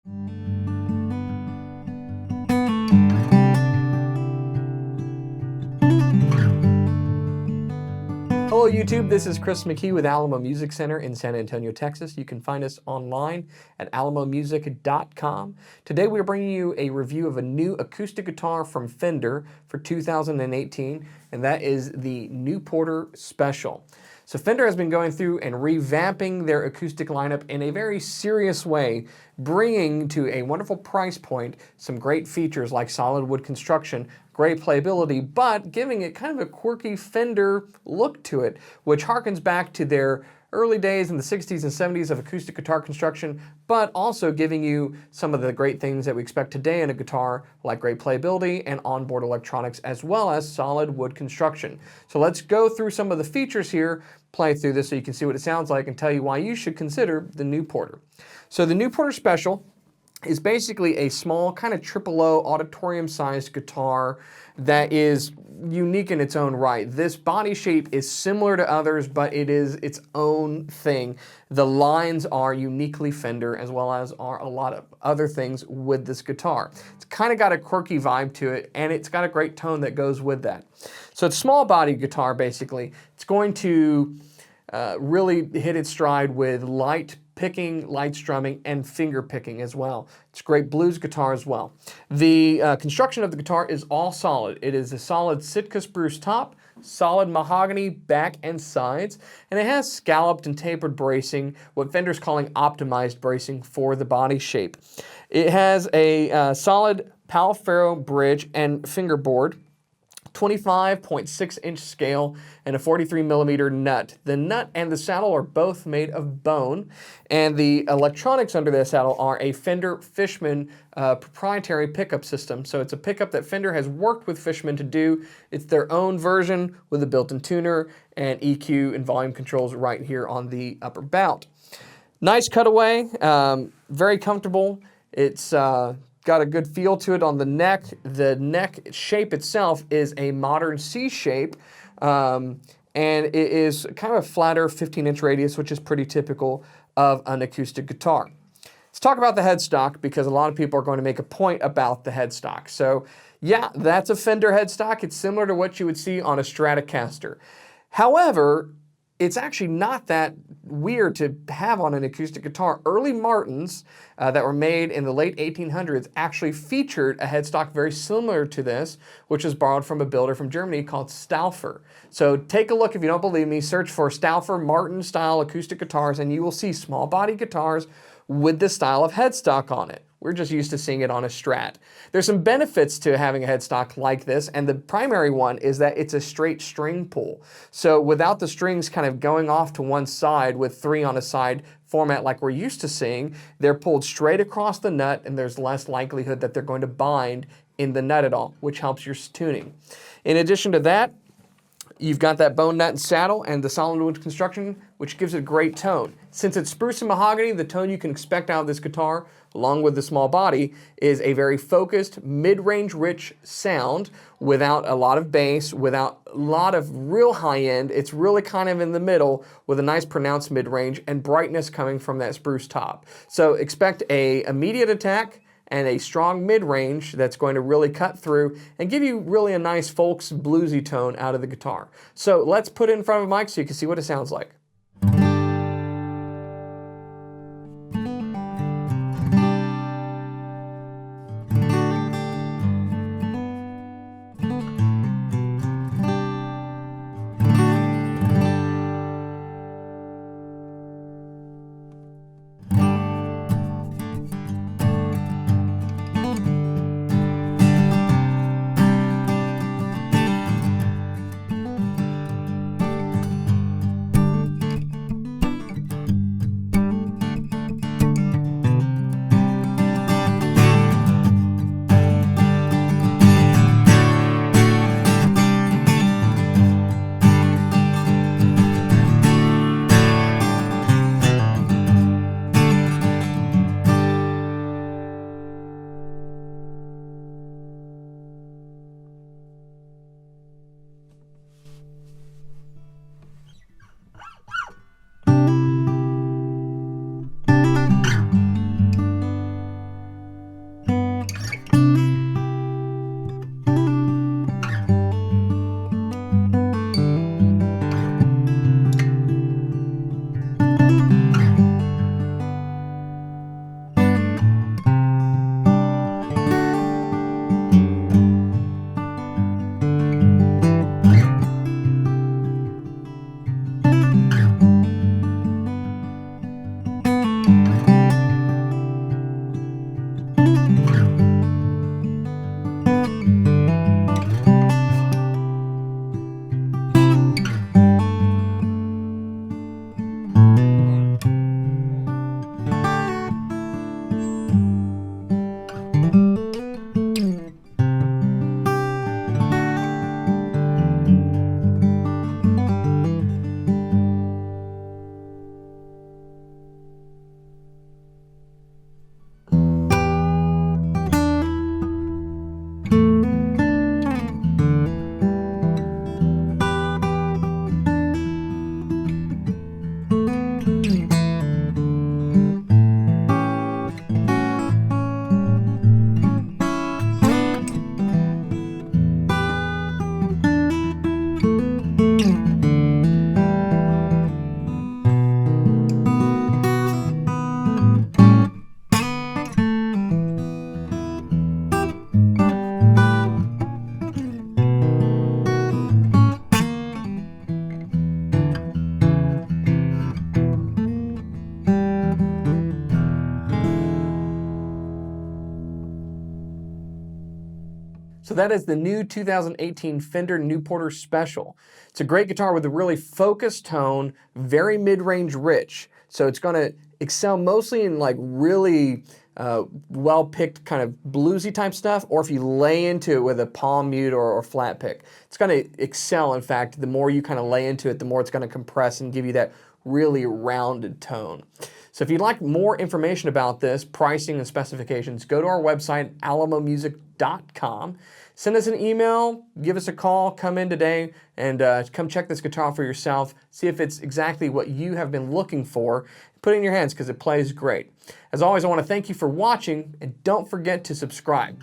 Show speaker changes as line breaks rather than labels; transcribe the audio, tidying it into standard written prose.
Hello YouTube, this is Chris McKee with Alamo Music Center in San Antonio, Texas. You can find us online at alamomusic.com. Today we're bringing you a review of a new acoustic guitar from Fender for 2018, and that is the Newporter Special. So Fender has been going through and revamping their acoustic lineup in a very serious way, bringing to a wonderful price point some great features like solid wood construction, great playability, but giving it kind of a quirky Fender look to it, which harkens back to their early days in the 60s and 70s of acoustic guitar construction, but also giving you some of the great things that we expect today in a guitar, like great playability and onboard electronics, as well as solid wood construction. So let's go through some of the features here, play through this so you can see what it sounds like, and tell you why you should consider the Newporter. So the Newporter Special is basically a small kind of triple-O auditorium-sized guitar that is unique in its own right. This body shape is similar to others, but it is its own thing. The lines are uniquely Fender, as well as are a lot of other things with this guitar. It's kind of got a quirky vibe to it, and it's got a great tone that goes with that. So it's a small body guitar, basically. It's going to really hit its stride with light picking, light strumming, and finger picking as well. It's a great blues guitar as well. The construction of the guitar is all solid. It is a solid Sitka spruce top, solid mahogany back and sides, and it has scalloped and tapered bracing, what Fender's calling optimized bracing for the body shape. It has a solid Pal-Ferro bridge and fingerboard, 25.6-inch scale, and a 43mm nut. The nut and the saddle are both made of bone, and the electronics under the saddle are a Fender Fishman proprietary pickup system. So it's a pickup that Fender has worked with Fishman to do. It's their own version with a built-in tuner and EQ and volume controls right here on the upper bout. Nice cutaway, very comfortable. It's got a good feel to it on the neck. The neck shape itself is a modern C shape, and it is kind of a flatter 15-inch radius, which is pretty typical of an acoustic guitar. Let's talk about the headstock, because a lot of people are going to make a point about the headstock. So yeah, that's a Fender headstock. It's similar to what you would see on a Stratocaster. However, it's actually not that weird to have on an acoustic guitar. Early Martins that were made in the late 1800s actually featured a headstock very similar to this, which was borrowed from a builder from Germany called Stauffer. So take a look, if you don't believe me, search for Stauffer Martin style acoustic guitars, and you will see small body guitars with this style of headstock on it. We're just used to seeing it on a Strat. There's some benefits to having a headstock like this, and the primary one is that it's a straight string pull. So without the strings kind of going off to one side with 3 on a side format like we're used to seeing, they're pulled straight across the nut, and there's less likelihood that they're going to bind in the nut at all, which helps your tuning. In addition to that, you've got that bone nut and saddle and the solid wood construction, which gives it a great tone. Since it's spruce and mahogany, the tone you can expect out of this guitar, along with the small body, is a very focused, mid-range rich sound without a lot of bass, without a lot of real high end. It's really kind of in the middle with a nice pronounced mid-range and brightness coming from that spruce top. So expect an immediate attack and a strong mid-range that's going to really cut through and give you really a nice folks bluesy tone out of the guitar. So let's put it in front of a mic so you can see what it sounds like. that is the new 2018 Fender Newporter Special. It's a great guitar with a really focused tone, very mid-range rich. So it's going to excel mostly in like really well-picked kind of bluesy type stuff, or if you lay into it with a palm mute or flat pick. It's going to excel, in fact, the more you kind of lay into it, the more it's going to compress and give you that really rounded tone. So if you'd like more information about this, pricing and specifications, go to our website, alamomusic.com. Send us an email, give us a call, come in today, and come check this guitar for yourself. See if it's exactly what you have been looking for. Put it in your hands because it plays great. As always, I want to thank you for watching, and don't forget to subscribe.